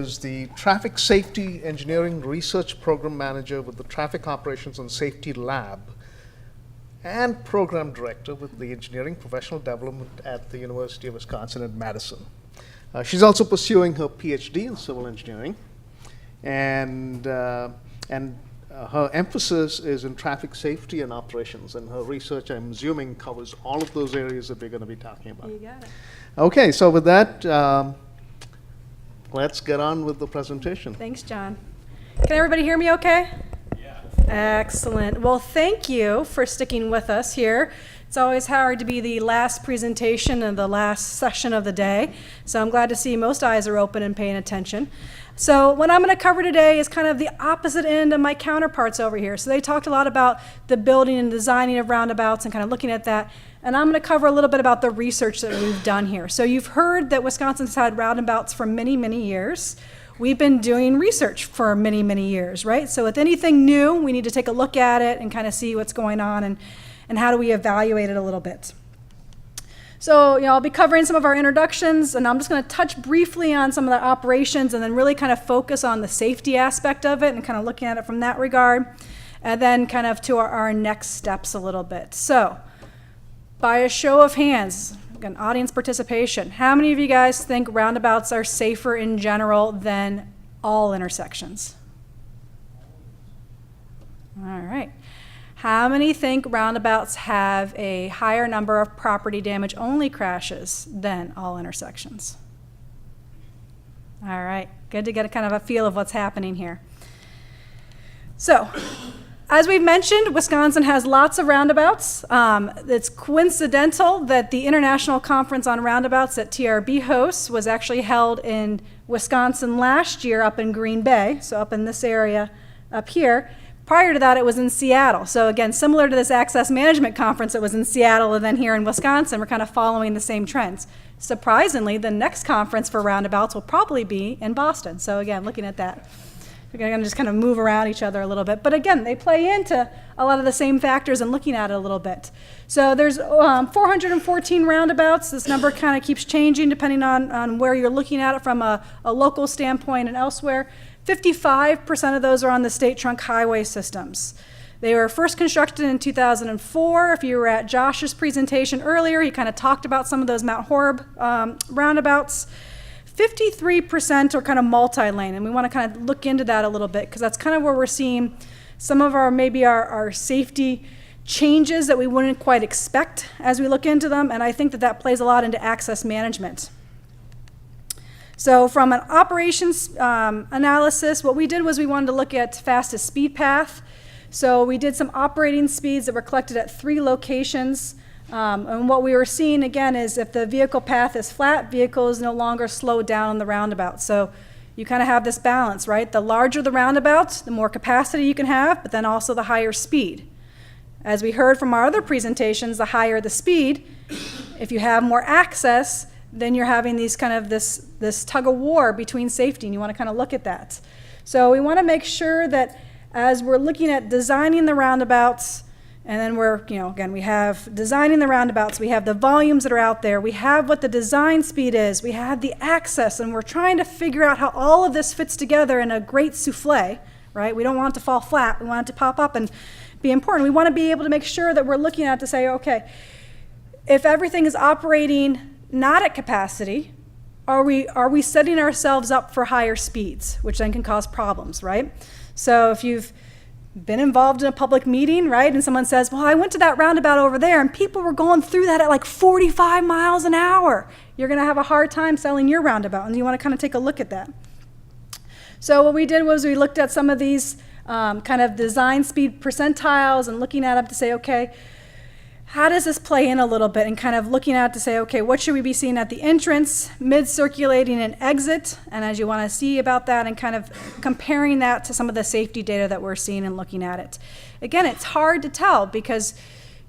is the Traffic Safety Engineering Research Program Manager with the Traffic Operations and Safety Lab and Program Director with the Engineering Professional Development at the University of Wisconsin at Madison. She's also pursuing her PhD in civil engineering, and her emphasis is in traffic safety and operations, and her research, I'm assuming, covers all of those areas that we're going to be talking about. You got it. Okay, so with that, let's get on with the presentation. Thanks, John. Can everybody hear me okay? Yeah. Excellent. Well, thank you for sticking with us here. It's always hard to be the last presentation and the last session of the day, so I'm glad to see most eyes are open and paying attention. So what I'm going to cover today is kind of the opposite end of my counterparts over here. So they talked a lot about the building and designing of roundabouts and kind of looking at that. And I'm going to cover a little bit about the research that we've done here. So you've heard that Wisconsin's had roundabouts for many, many years. We've been doing research for many, many years, right? So with anything new, we need to take a look at it and kind of see what's going on and how do we evaluate it a little bit. So, I'll be covering some of our introductions, and I'm just going to touch briefly on some of the operations and then really kind of focus on the safety aspect of it and kind of looking at it from that regard, and then kind of to our next steps a little bit. So, by a show of hands, again, audience participation, how many of you guys think roundabouts are safer in general than all intersections? All right. How many think roundabouts have a higher number of property damage only crashes than all intersections? All right, good to get a kind of a feel of what's happening here. So, as we've mentioned, Wisconsin has lots of roundabouts. It's coincidental that the International Conference on Roundabouts that TRB hosts was actually held in Wisconsin last year up in Green Bay, so up in this area up here. Prior to that, it was in Seattle. So again, similar to this Access Management Conference, it was in Seattle, and then here in Wisconsin, we're kind of following the same trends. Surprisingly, the next conference for roundabouts will probably be in Boston. So again, looking at that, we're going to just kind of move around each other a little bit. But again, they play into a lot of the same factors and looking at it a little bit. So there's 414 roundabouts. This number kind of keeps changing depending on where you're looking at it from a local standpoint and elsewhere. 55% of those are on the state trunk highway systems. They were first constructed in 2004. If you were at Josh's presentation earlier, he kind of talked about some of those Mount Horeb roundabouts. 53% are kind of multi-lane, and we want to kind of look into that a little bit because that's kind of where we're seeing some of our safety changes that we wouldn't quite expect as we look into them, and I think that plays a lot into access management. So from an operations analysis, what we did was we wanted to look at fastest speed path. So we did some operating speeds that were collected at 3 locations. And what we were seeing, again, is if the vehicle path is flat, vehicles no longer slow down on the roundabout. So you kind of have this balance, right? The larger the roundabout, the more capacity you can have, but then also the higher speed. As we heard from our other presentations, the higher the speed, if you have more access, then you're having these kind of this tug of war between safety, and you want to kind of look at that. So we want to make sure that as we're looking at designing the roundabouts, and then again, we have designing the roundabouts, we have the volumes that are out there, we have what the design speed is, we have the access, and we're trying to figure out how all of this fits together in a great souffle, right? We don't want it to fall flat, we want it to pop up and be important. We want to be able to make sure that we're looking at to say, okay, if everything is operating not at capacity, are we setting ourselves up for higher speeds, which then can cause problems, right? So if you've been involved in a public meeting, right, and someone says, well, I went to that roundabout over there and people were going through that at like 45 miles an hour, you're going to have a hard time selling your roundabout, and you want to kind of take a look at that. So what we did was we looked at some of these kind of design speed percentiles and looking at them to say, okay, how does this play in a little bit, and kind of looking at to say, okay, what should we be seeing at the entrance, mid-circulating, and exit, and as you want to see about that, and kind of comparing that to some of the safety data that we're seeing and looking at it. Again, it's hard to tell because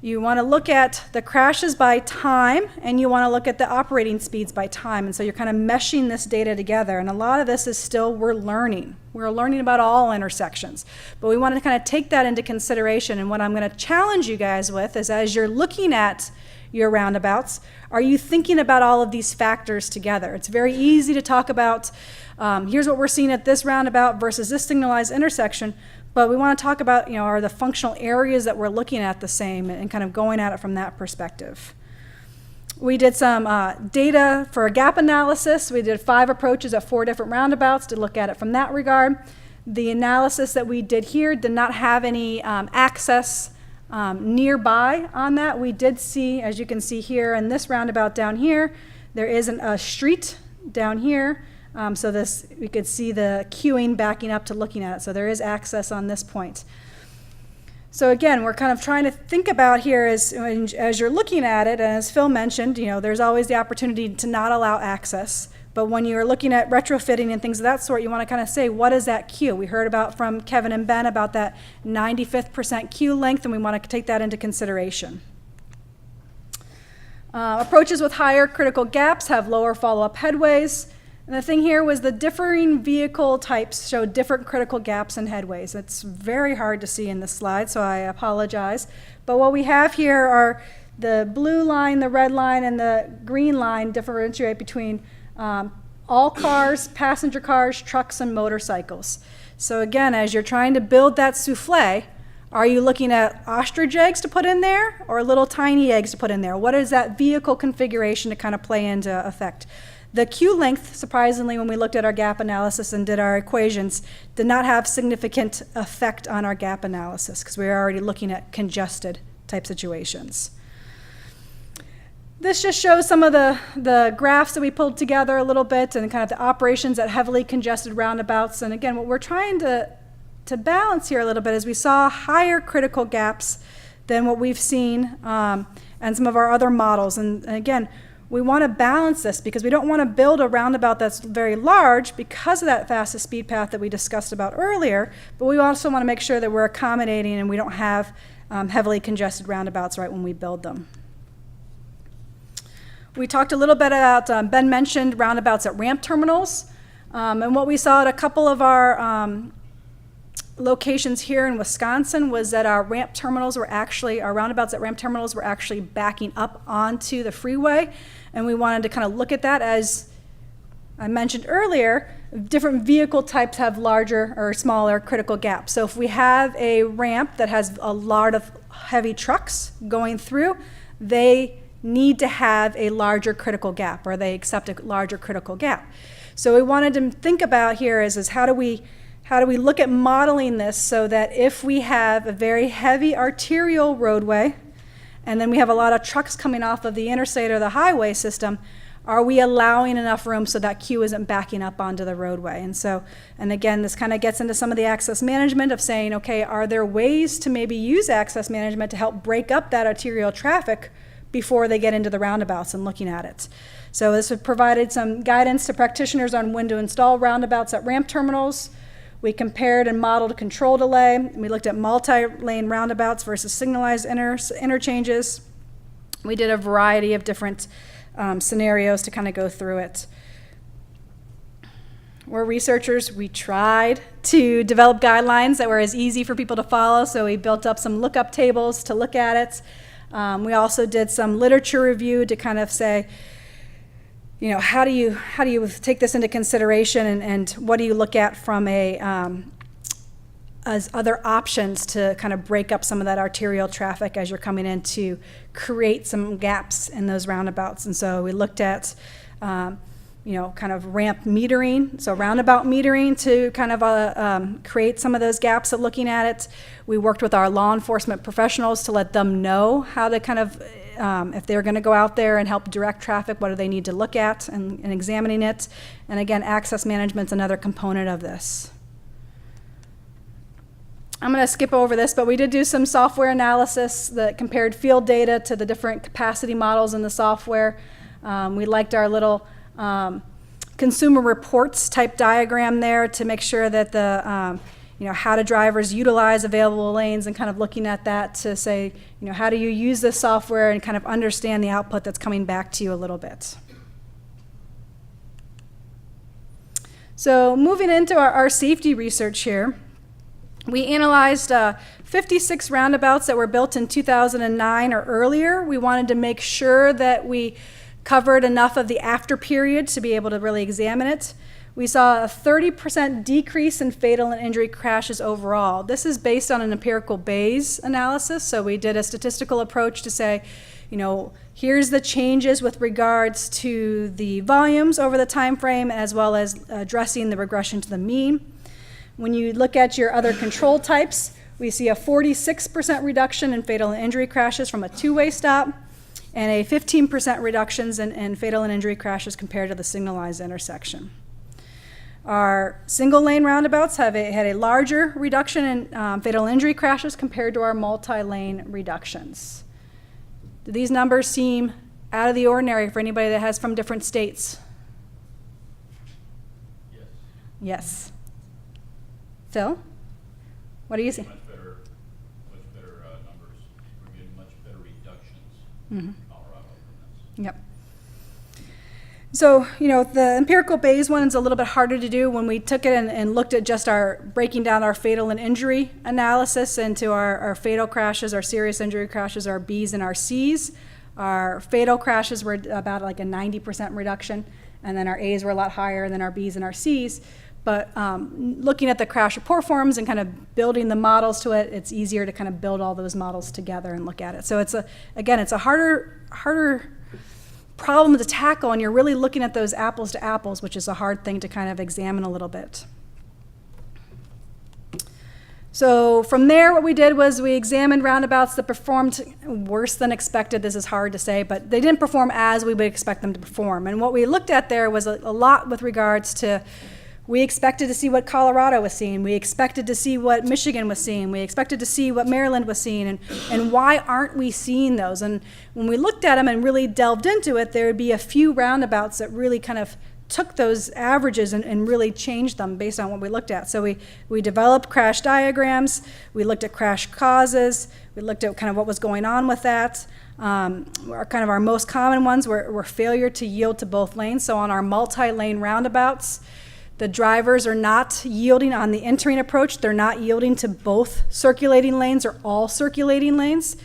you want to look at the crashes by time, and you want to look at the operating speeds by time, and so you're kind of meshing this data together, and a lot of this is still we're learning. We're learning about all intersections, but we want to kind of take that into consideration, and what I'm going to challenge you guys with is as you're looking at your roundabouts? Are you thinking about all of these factors together? It's very easy to talk about, here's what we're seeing at this roundabout versus this signalized intersection, but we want to talk about, are the functional areas that we're looking at the same, and kind of going at it from that perspective. We did some data for a gap analysis. We did 5 approaches at 4 different roundabouts to look at it from that regard. The analysis that we did here did not have any access nearby on that. We did see, as you can see here in this roundabout down here, there isn't a street down here. So we could see the queuing backing up to looking at it. So there is access on this point. So again, we're kind of trying to think about here as you're looking at it, and as Phil mentioned, there's always the opportunity to not allow access. But when you're looking at retrofitting and things of that sort, you want to kind of say, what is that queue? We heard about from Kevin and Ben about that 95th percent queue length, and we want to take that into consideration. Approaches with higher critical gaps have lower follow-up headways. And the thing here was the differing vehicle types show different critical gaps and headways. It's very hard to see in this slide, so I apologize. But what we have here are the blue line, the red line, and the green line differentiate between all cars, passenger cars, trucks, and motorcycles. So again, as you're trying to build that souffle, are you looking at ostrich eggs to put in there or little tiny eggs to put in there? What is that vehicle configuration to kind of play into effect? The queue length, surprisingly, when we looked at our gap analysis and did our equations, did not have significant effect on our gap analysis because we were already looking at congested type situations. This just shows some of the graphs that we pulled together a little bit and kind of the operations at heavily congested roundabouts. And again, what we're trying to balance here a little bit is we saw higher critical gaps than what we've seen and some of our other models. And again, we want to balance this because we don't want to build a roundabout that's very large because of that fastest speed path that we discussed about earlier, but we also want to make sure that we're accommodating and we don't have heavily congested roundabouts right when we build them. We talked a little bit about, Ben mentioned roundabouts at ramp terminals, and what we saw at a couple of our locations here in Wisconsin was that our roundabouts at ramp terminals were actually backing up onto the freeway, and we wanted to kind of look at that. As I mentioned earlier, different vehicle types have larger or smaller critical gaps. So if we have a ramp that has a lot of heavy trucks going through, they need to have a larger critical gap, or they accept a larger critical gap. So we wanted to think about here is how do we look at modeling this so that if we have a very heavy arterial roadway and then we have a lot of trucks coming off of the interstate or the highway system, are we allowing enough room so that queue isn't backing up onto the roadway? And again, this kind of gets into some of the access management of saying, okay, are there ways to maybe use access management to help break up that arterial traffic before they get into the roundabouts and looking at it? So this has provided some guidance to practitioners on when to install roundabouts at ramp terminals. We compared and modeled control delay. We looked at multi-lane roundabouts versus signalized interchanges. We did a variety of different scenarios to kind of go through it. We're researchers. We tried to develop guidelines that were as easy for people to follow, so we built up some lookup tables to look at it. We also did some literature review to kind of say, how do you take this into consideration, and what do you look at from as other options to kind of break up some of that arterial traffic as you're coming in to create some gaps in those roundabouts. And so we looked at kind of ramp metering, so roundabout metering to kind of create some of those gaps of looking at it. We worked with our law enforcement professionals to let them know how to kind of, if they're going to go out there and help direct traffic, what do they need to look at and examining it. And again, access management's another component of this. I'm going to skip over this, but we did do some software analysis that compared field data to the different capacity models in the software. We liked our little consumer reports type diagram there to make sure that the how do drivers utilize available lanes, and kind of looking at that to say, how do you use this software and kind of understand the output that's coming back to you a little bit. So moving into our safety research here, We analyzed 56 roundabouts that were built in 2009 or earlier. We wanted to make sure that we covered enough of the after period to be able to really examine it. We saw a 30% decrease in fatal and injury crashes overall. This is based on an empirical Bayes analysis, so we did a statistical approach to say, here's the changes with regards to the volumes over the time frame, as well as addressing the regression to the mean. When you look at your other control types, we see a 46% reduction in fatal and injury crashes from a two-way stop, and a 15% reductions in fatal and injury crashes compared to the signalized intersection. Our single-lane roundabouts had a larger reduction in fatal injury crashes compared to our multi-lane reductions. Do these numbers seem out of the ordinary for anybody that has from different states? Yes. Yes. Phil, what do you see? Much better numbers. We're getting much better reductions Mm-hmm. in Colorado than this. Yep. So, the empirical Bayes one is a little bit harder to do. When we took it and looked at just breaking down our fatal and injury analysis into our fatal crashes, our serious injury crashes, our Bs and our Cs, our fatal crashes were about like a 90% reduction, and then our As were a lot higher than our Bs and our Cs. But looking at the crash report forms and kind of building the models to it, it's easier to kind of build all those models together and look at it. So it's a harder problem to tackle, and you're really looking at those apples to apples, which is a hard thing to kind of examine a little bit. So from there, what we did was we examined roundabouts that performed worse than expected. This is hard to say, but they didn't perform as we would expect them to perform. And what we looked at there was a lot with regards to, we expected to see what Colorado was seeing. We expected to see what Michigan was seeing. We expected to see what Maryland was seeing. And why aren't we seeing those? And when we looked at them and really delved into it, there would be a few roundabouts that really kind of took those averages and really changed them based on what we looked at. So we developed crash diagrams. We looked at crash causes. We looked at kind of what was going on with that. Our most common ones were failure to yield to both lanes. So on our multi-lane roundabouts, the drivers are not yielding on the entering approach. They're not yielding to both circulating lanes or all circulating lanes.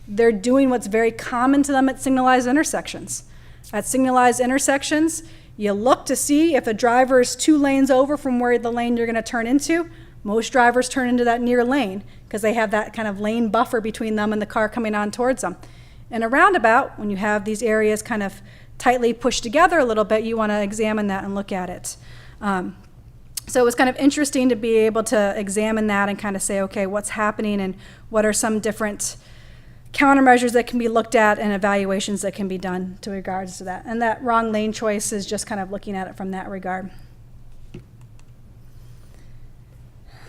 They're doing what's very common to them at signalized intersections. At signalized intersections, you look to see if a driver is 2 lanes over from where the lane you're going to turn into. Most drivers turn into that near lane because they have that kind of lane buffer between them and the car coming on towards them. In a roundabout, when you have these areas kind of tightly pushed together a little bit, you want to examine that and look at it. So it was kind of interesting to be able to examine that and kind of say, okay, what's happening and what are some different countermeasures that can be looked at and evaluations that can be done to regards to that. And that wrong lane choice is just kind of looking at it from that regard.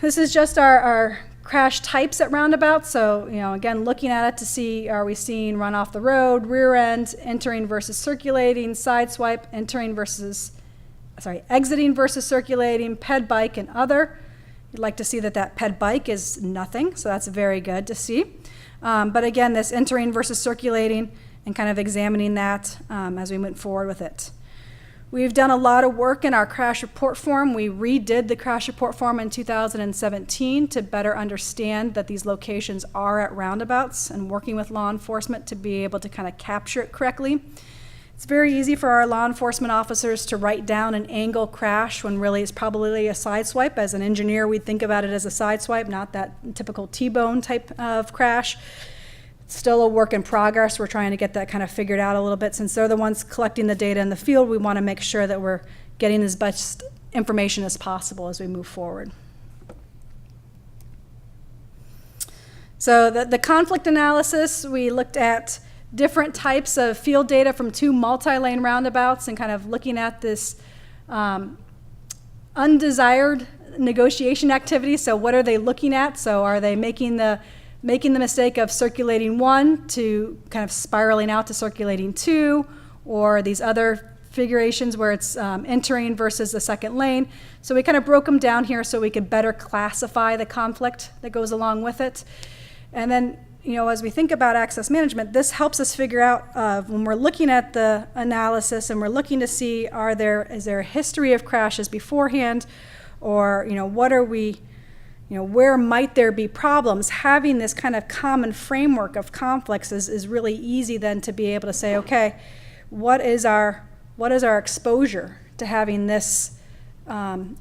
This is just our crash types at roundabouts. So, again, looking at it to see, are we seeing run off the road, rear end, entering versus circulating, side swipe, exiting versus circulating, ped bike, and other. You'd like to see that ped bike is nothing, so that's very good to see. But again, this entering versus circulating and kind of examining that as we went forward with it. We've done a lot of work in our crash report form. We redid the crash report form in 2017 to better understand that these locations are at roundabouts and working with law enforcement to be able to kind of capture it correctly. It's very easy for our law enforcement officers to write down an angle crash when really it's probably a side swipe. As an engineer, we'd think about it as a side swipe, not that typical T-bone type of crash. It's still a work in progress. We're trying to get that kind of figured out a little bit. Since they're the ones collecting the data in the field, we want to make sure that we're getting as much information as possible as we move forward. So the conflict analysis, we looked at different types of field data from 2 multi-lane roundabouts and kind of looking at this undesired negotiation activity. So what are they looking at? So are they making the mistake of circulating 1 to kind of spiraling out to circulating 2, or these other configurations where it's entering versus the second lane? So we kind of broke them down here so we could better classify the conflict that goes along with it. And then as we think about access management, this helps us figure out when we're looking at the analysis and we're looking to see, is there a history of crashes beforehand, or what are we where might there be problems, having this kind of common framework of conflicts is really easy then to be able to say, okay, what is our exposure to having this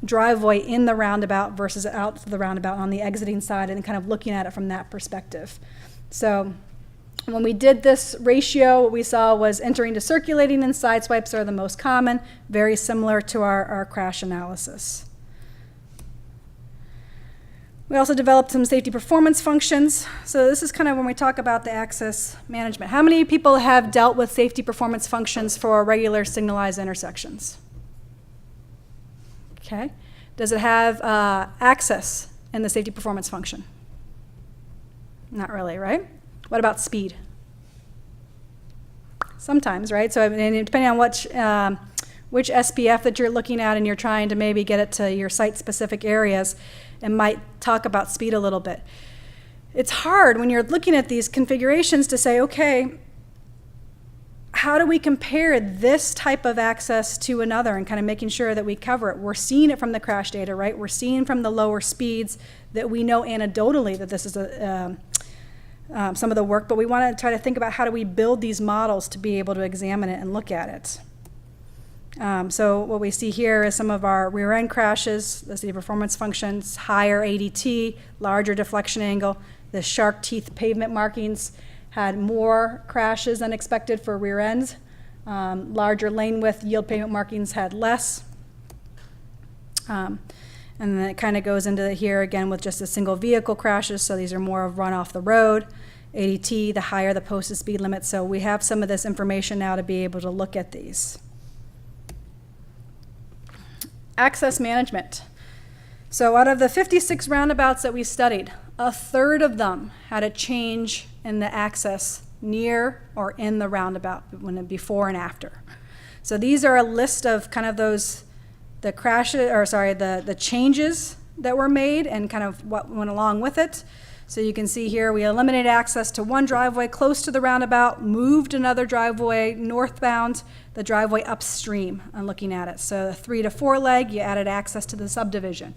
driveway in the roundabout versus out the roundabout on the exiting side, and kind of looking at it from that perspective. So when we did this ratio, what we saw was entering to circulating and side swipes are the most common, very similar to our crash analysis. We also developed some safety performance functions. So this is kind of when we talk about the access management. How many people have dealt with safety performance functions for regular signalized intersections? Okay. Does it have access in the safety performance function? Not really, right? What about speed? Sometimes, right? So depending on which SPF that you're looking at and you're trying to maybe get it to your site-specific areas, it might talk about speed a little bit. It's hard when you're looking at these configurations to say, okay, how do we compare this type of access to another, and kind of making sure that we cover it? We're seeing it from the crash data, right? We're seeing from the lower speeds that we know anecdotally that this is some of the work, but we want to try to think about how do we build these models to be able to examine it and look at it. So what we see here is some of our rear end crashes, the safety performance functions, higher ADT, larger deflection angle. The shark teeth pavement markings had more crashes than expected for rear ends. Larger lane width yield pavement markings had less. And then it kind of goes into here again with just a single vehicle crashes. So these are more of run off the road. ADT, the higher the posted speed limit. So we have some of this information now to be able to look at these. Access management. So out of the 56 roundabouts that we studied, a third of them had a change in the access near or in the roundabout, before and after. So these are a list of kind of the changes that were made and kind of what went along with it. So you can see here we eliminated access to one driveway close to the roundabout, moved another driveway northbound, the driveway upstream and looking at it. So 3 to 4 leg, you added access to the subdivision.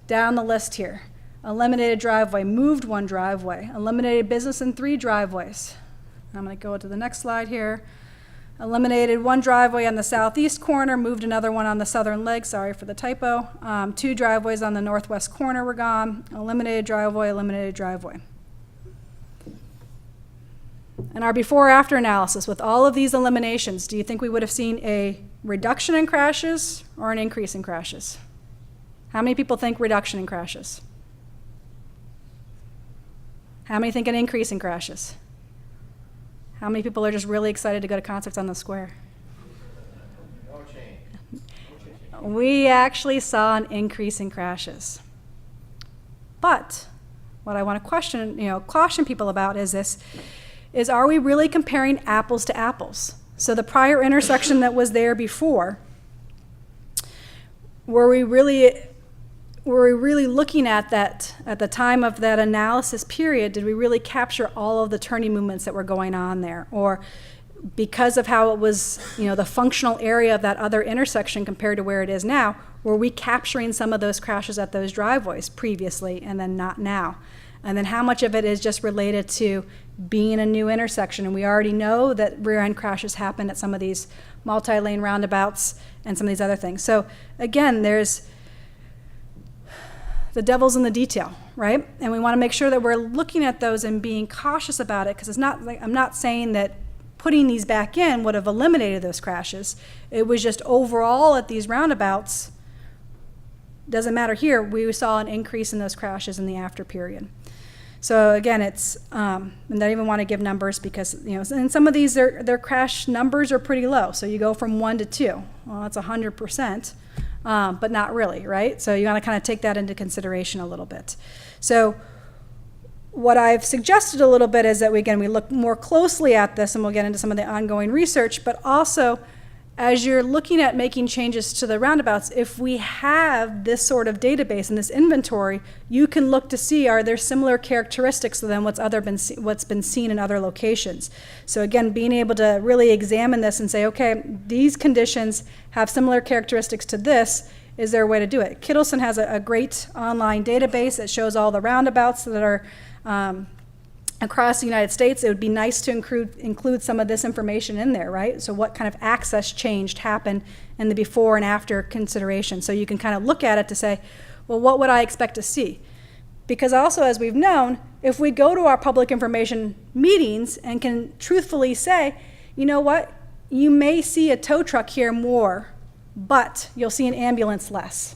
Down the list here, eliminated driveway, moved one driveway, eliminated business in 3 driveways. I'm going to go to the next slide here. Eliminated one driveway on the southeast corner, moved another one on the southern leg, sorry for the typo. 2 driveways on the northwest corner were gone. Eliminated driveway, eliminated driveway. And our before-after analysis, with all of these eliminations, do you think we would have seen a reduction in crashes or an increase in crashes? How many people think reduction in crashes? How many think an increase in crashes? How many people are just really excited to go to concerts on the square? No change. We actually saw an increase in crashes. But what I want to caution people about is this, is are we really comparing apples to apples? So the prior intersection that was there before, were we really looking at that at the time of that analysis period? Did we really capture all of the turning movements that were going on there? Or because of how it was, the functional area of that other intersection compared to where it is now, were we capturing some of those crashes at those driveways previously and then not now? And then how much of it is just related to being a new intersection? And we already know that rear end crashes happen at some of these multi-lane roundabouts and some of these other things. So again, there's the devil's in the detail, right? And we want to make sure that we're looking at those and being cautious about it, because it's not like, I'm not saying that putting these back in would have eliminated those crashes. It was just overall at these roundabouts, doesn't matter here, we saw an increase in those crashes in the after period. So again, it's, and I don't even want to give numbers because, and some of these, their crash numbers are pretty low. So you go from 1 to 2. Well, that's 100%. But not really, right? So you want to kind of take that into consideration a little bit. So what I've suggested a little bit is that we look more closely at this, and we'll get into some of the ongoing research, but also as you're looking at making changes to the roundabouts, if we have this sort of database and this inventory, you can look to see, are there similar characteristics than what's been seen in other locations? So again, being able to really examine this and say, okay, these conditions have similar characteristics to this, is there a way to do it? Kittleson has a great online database that shows all the roundabouts that are across the United States. It would be nice to include some of this information in there, right? So what kind of access change happened in the before and after consideration. So you can kind of look at it to say, well, what would I expect to see? Because also, as we've known, if we go to our public information meetings and can truthfully say, you know what, you may see a tow truck here more, but you'll see an ambulance less,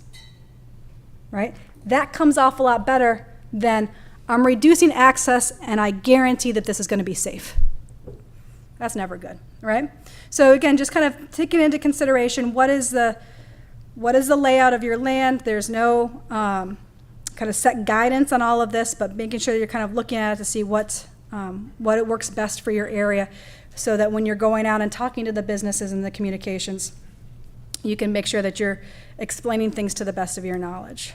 right? That comes off a lot better than I'm reducing access and I guarantee that this is going to be safe. That's never good, right? So again, just kind of taking into consideration what is the layout of your land. There's no kind of set guidance on all of this, but making sure that you're kind of looking at it to see what it works best for your area, so that when you're going out and talking to the businesses and the communications, you can make sure that you're explaining things to the best of your knowledge.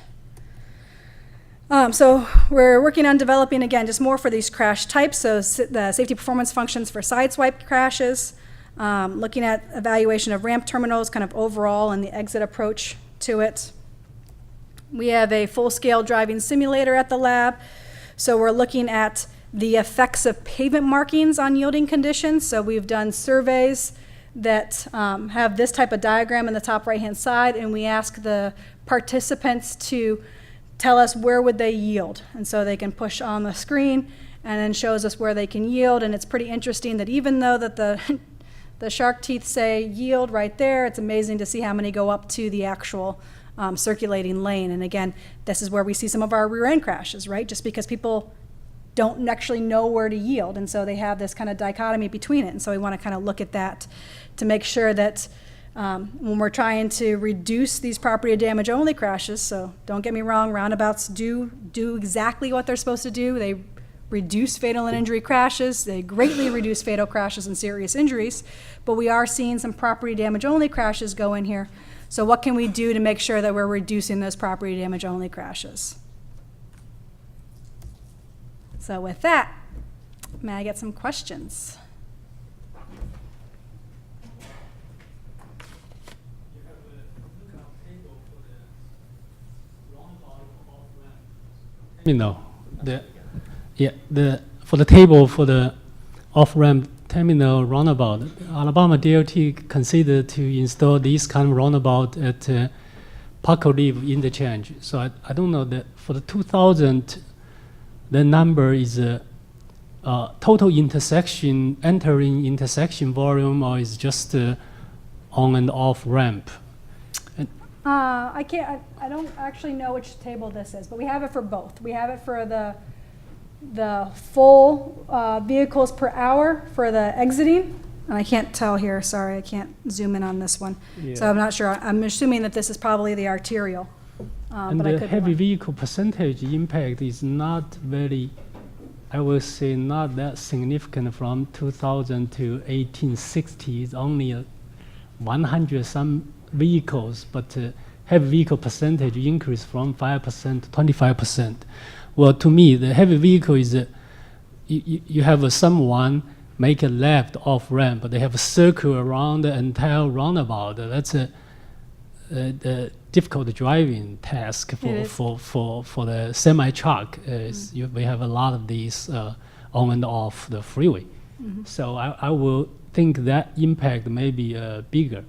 So we're working on developing, again, just more for these crash types, so the safety performance functions for sideswipe crashes, looking at evaluation of ramp terminals, kind of overall, and the exit approach to it. We have a full-scale driving simulator at the lab, so we're looking at the effects of pavement markings on yielding conditions. So we've done surveys that have this type of diagram in the top right-hand side, and we ask the participants to tell us where would they yield. And so they can push on the screen and then shows us where they can yield. And it's pretty interesting that even though that the shark teeth say yield right there, it's amazing to see how many go up to the actual circulating lane. And again, this is where we see some of our rear end crashes, right? Just because people don't actually know where to yield, and so they have this kind of dichotomy between it. And so we want to kind of look at that to make sure that when we're trying to reduce these property damage only crashes, so don't get me wrong, roundabouts do exactly what they're supposed to do. They reduce fatal and injury crashes. They greatly reduce fatal crashes and serious injuries, but we are seeing some property damage only crashes go in here. So what can we do to make sure that we're reducing those property damage only crashes? So with that, may I get some questions? For the table for the off-ramp terminal roundabout, Alabama DOT considered to install this kind of roundabout at Park Olive interchange. So I don't know that for the 2000. The number is total intersection, entering intersection volume, or is just on and off ramp? I don't actually know which table this is, but we have it for both. We have it for the full vehicles per hour for the exiting, and I can't tell here, sorry, I can't zoom in on this one. Yeah. So I'm not sure. I'm assuming that this is probably the arterial. And the heavy vehicle percentage impact is not very, I would say, not that significant from 2000 to 1860. It's only 100 some vehicles, but heavy vehicle percentage increased from 5% to 25%. Well, to me, the heavy vehicle is, you have someone make a left off ramp, but they have a circle around the entire roundabout. That's a difficult driving task for the semi-truck. We have a lot of these on and off the freeway. So I will think that impact may be bigger.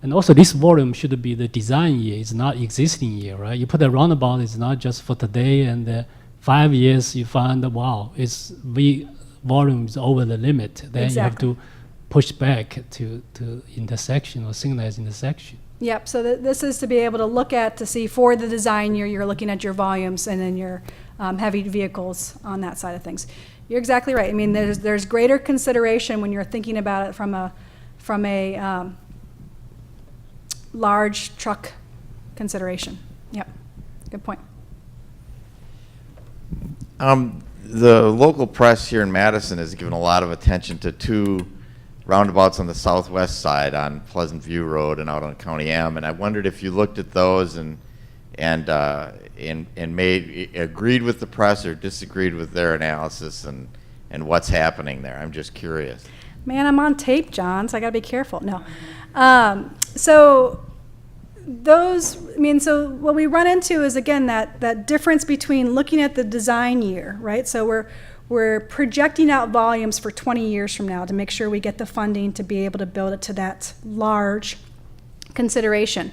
And also this volume should be the design year, it's not existing year, right? You put a roundabout, it's not just for today, and 5 years you find, wow, volume is over the limit. Then you have to push back to intersection or signalize intersection. Yep, so this is to be able to look at to see for the design year, you're looking at your volumes and then your heavy vehicles on that side of things. You're exactly right. I mean, there's greater consideration when you're thinking about it from a large truck consideration. Yep, good point. The local press here in Madison has given a lot of attention to two roundabouts on the southwest side on Pleasant View Road and out on County M, and I wondered if you looked at those and agreed with the press or disagreed with their analysis and what's happening there. I'm just curious. Man, I'm on tape, John, so I gotta be careful. No. So So what we run into is, again, that difference between looking at the design year, right? So we're projecting out volumes for 20 years from now to make sure we get the funding to be able to build it to that large consideration.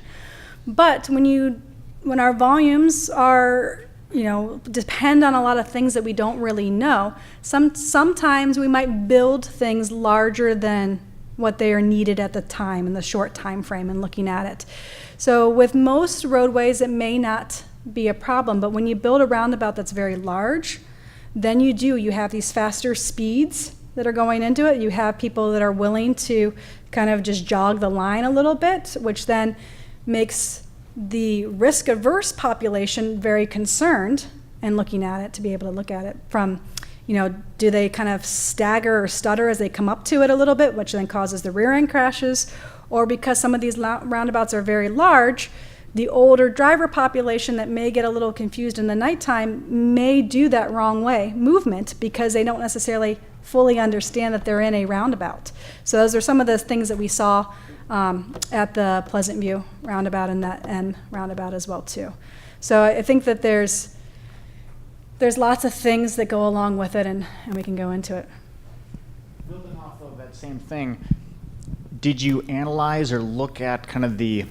But when our volumes are, depend on a lot of things that we don't really know, sometimes we might build things larger than what they are needed at the time in the short time frame and looking at it. So with most roadways, it may not be a problem, but when you build a roundabout that's very large, then you have these faster speeds that are going into it. You have people that are willing to kind of just jog the line a little bit, which then makes the risk-averse population very concerned and looking at it, to be able to look at it from, do they kind of stagger or stutter as they come up to it a little bit, which then causes the rear end crashes, or because some of these roundabouts are very large, the older driver population that may get a little confused in the nighttime may do that wrong way movement because they don't necessarily fully understand that they're in a roundabout. So those are some of the things that we saw at the Pleasant View roundabout and that end roundabout as well too. So I think that there's lots of things that go along with it, and we can go into it. Building off of that same thing, did you analyze or look at kind of the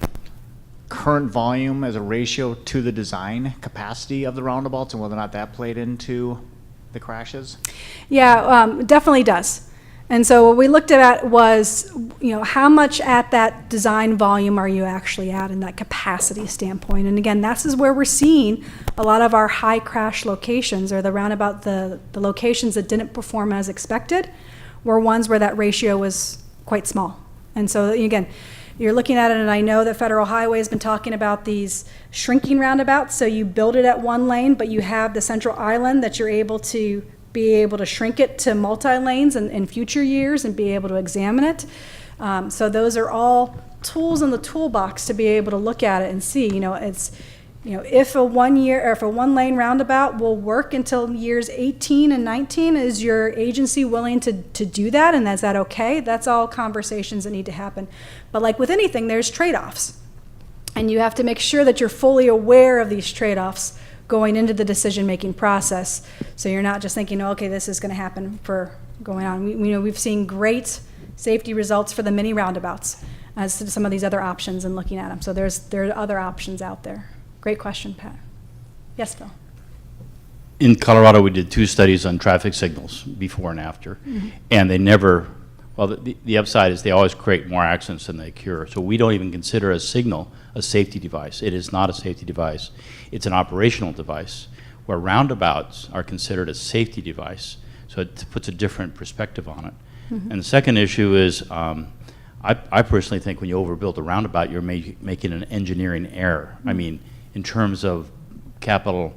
current volume as a ratio to the design capacity of the roundabouts and whether or not that played into the crashes? Yeah, definitely does. And so what we looked at was, how much at that design volume are you actually at in that capacity standpoint? And again, this is where we're seeing a lot of our high crash locations, or the roundabout, the locations that didn't perform as expected, were ones where that ratio was quite small. And so again, you're looking at it, and I know that Federal Highway has been talking about these shrinking roundabouts. So you build it at one lane, but you have the central island that you're able to shrink it to multi-lanes in future years and be able to examine it. So those are all tools in the toolbox to be able to look at it and see, if a one lane roundabout will work until years 18 and 19, is your agency willing to do that? And is that okay? That's all conversations that need to happen. But like with anything, there's trade-offs. And you have to make sure that you're fully aware of these trade-offs going into the decision-making process. So you're not just thinking, okay, this is going to happen for going on. We've seen great safety results for the mini roundabouts as to some of these other options and looking at them. So there are other options out there. Great question, Pat. Yes, Phil. In Colorado, we did 2 studies on traffic signals before and after, and they never, the upside is they always create more accidents than they cure. So we don't even consider a signal a safety device. It is not a safety device. It's an operational device, where roundabouts are considered a safety device. So it puts a different perspective on it. And the second issue is, I personally think when you overbuild a roundabout, you're making an engineering error. I mean, in terms of capital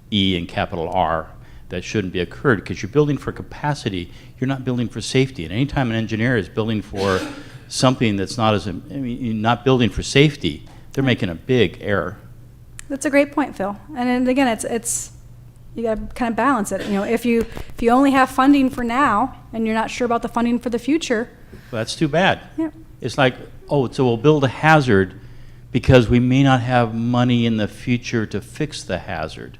E and capital R, that shouldn't be occurred, because you're building for capacity, you're not building for safety. And anytime an engineer is building for something that's not you're not building for safety, they're making a big error. That's a great point, Phil. And again, it's you got to kind of balance it. If you only have funding for now and you're not sure about the funding for the future, well, that's too bad. Yeah. It's like, so we'll build a hazard because we may not have money in the future to fix the hazard.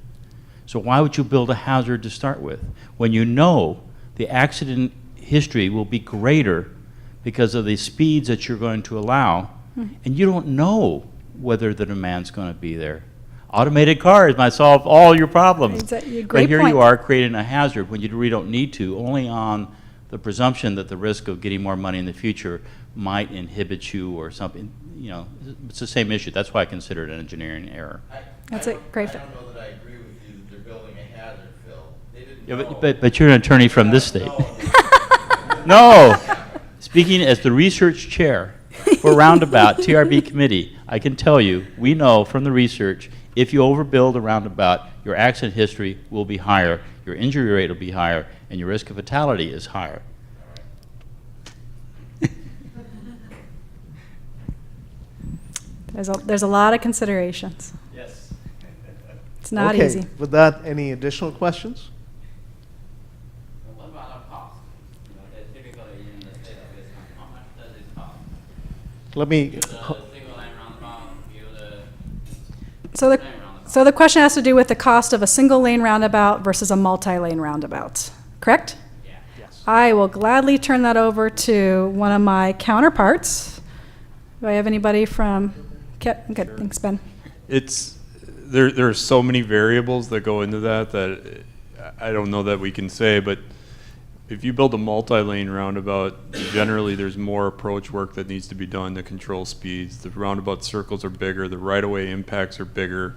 So why would you build a hazard to start with when you know the accident history will be greater because of the speeds that you're going to allow, and you don't know whether the demand's going to be there? Automated cars might solve all your problems. But here you are creating a hazard when you really don't need to, only on the presumption that the risk of getting more money in the future might inhibit you or something. It's the same issue. That's why I consider it an engineering error. That's a great. I don't know that I agree with you that they're building a hazard, Phil. They didn't Yeah, but you're an attorney from this state. No. Speaking as the research chair for Roundabout TRB committee, I can tell you, we know from the research, if you overbuild a roundabout, your accident history will be higher, your injury rate will be higher, and your risk of fatality is higher. There's a lot of considerations. Yes. It's not Okay, easy. with that, any additional questions? What about the cost? Typically in the state of Wisconsin, how much does it cost? Let me, Build a single line roundabout, build So the question has to do with the cost of a single lane roundabout versus a multi-lane roundabout, correct? Yeah. Yes. I will gladly turn that over to one of my counterparts. Do I have anybody from, good, thanks, Ben. There are so many variables that go into that I don't know that we can say, but if you build a multi-lane roundabout, generally there's more approach work that needs to be done to control speeds. The roundabout circles are bigger, the right-of-way impacts are bigger.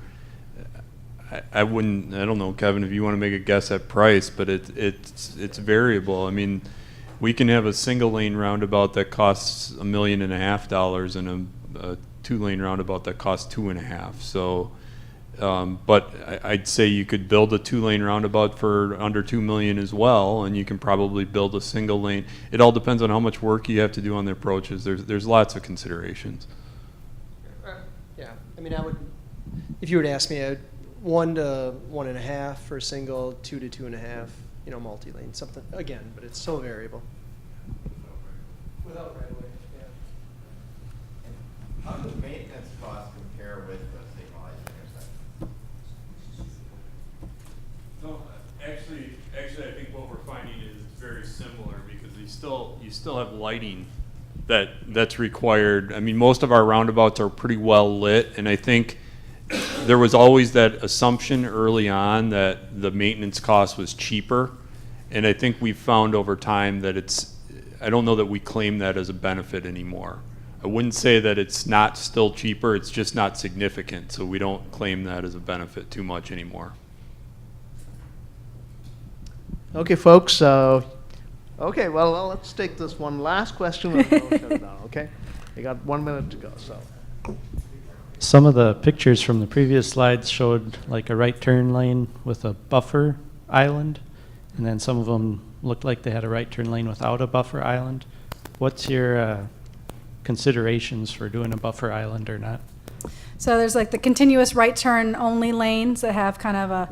I don't know, Kevin, if you want to make a guess at price, but it's variable. I mean, we can have a single lane roundabout that costs $1.5 million and a 2-lane roundabout that costs $2.5 million. So, but I'd say you could build a 2-lane roundabout for under $2 million as well, and you can probably build a single lane. It all depends on how much work you have to do on the approaches. There's lots of considerations. Yeah, I mean, if you were to ask me, 1 to 1.5 for a single, 2 to 2.5, multi-lane, something, again, but it's so variable. Without right away, yeah. How does maintenance cost compare with the signalized intersection? No, actually, I think what we're finding is very similar because you still have lighting that's required. I mean, most of our roundabouts are pretty well lit, and I think there was always that assumption early on that the maintenance cost was cheaper, and I think we've found over time that I don't know that we claim that as a benefit anymore. I wouldn't say that it's not still cheaper, it's just not significant, so we don't claim that as a benefit too much anymore. Okay, folks. Okay, well, let's take this one last question and we'll shut it down, okay? We got 1 minute to go, so. Some of the pictures from the previous slides showed like a right turn lane with a buffer island, and then some of them looked like they had a right turn lane without a buffer island. What's your considerations for doing a buffer island or not? So there's like the continuous right turn only lanes that have kind of a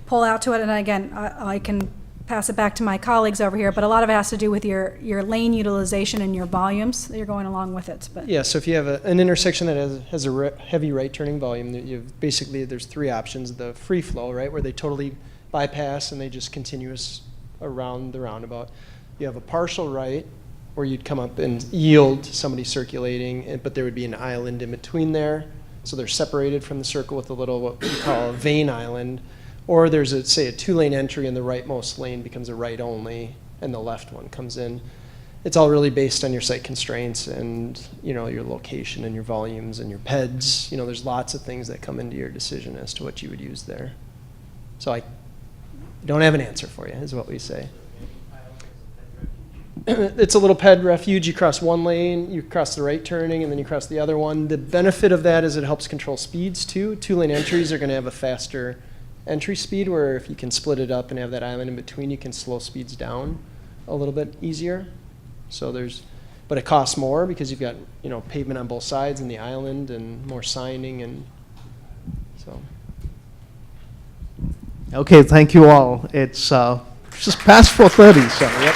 pull out to it. And again, I can pass it back to my colleagues over here, but a lot of it has to do with your lane utilization and your volumes that you're going along with it. But Yeah, so if you have an intersection that has a heavy right turning volume, there's 3 options. The free flow, right, where they totally bypass and they just continuous around the roundabout. You have a partial right, where you'd come up and yield to somebody circulating, but there would be an island in between there. So they're separated from the circle with a little, what we call a vein island. Or there's, say, a 2-lane entry and the rightmost lane becomes a right only and the left one comes in. It's all really based on your site constraints and, your location and your volumes and your PEDs. There's lots of things that come into your decision as to what you would use there. So I don't have an answer for you, is what we say. It's a little PED refuge. You cross one lane, you cross the right turning, and then you cross the other one. The benefit of that is it helps control speeds too. 2-lane entries are going to have a faster entry speed, where if you can split it up and have that island in between, you can slow speeds down a little bit easier. So but it costs more because you've got pavement on both sides and the island and more signing, and so. Okay, thank you all. It's just past 4:30, so yep.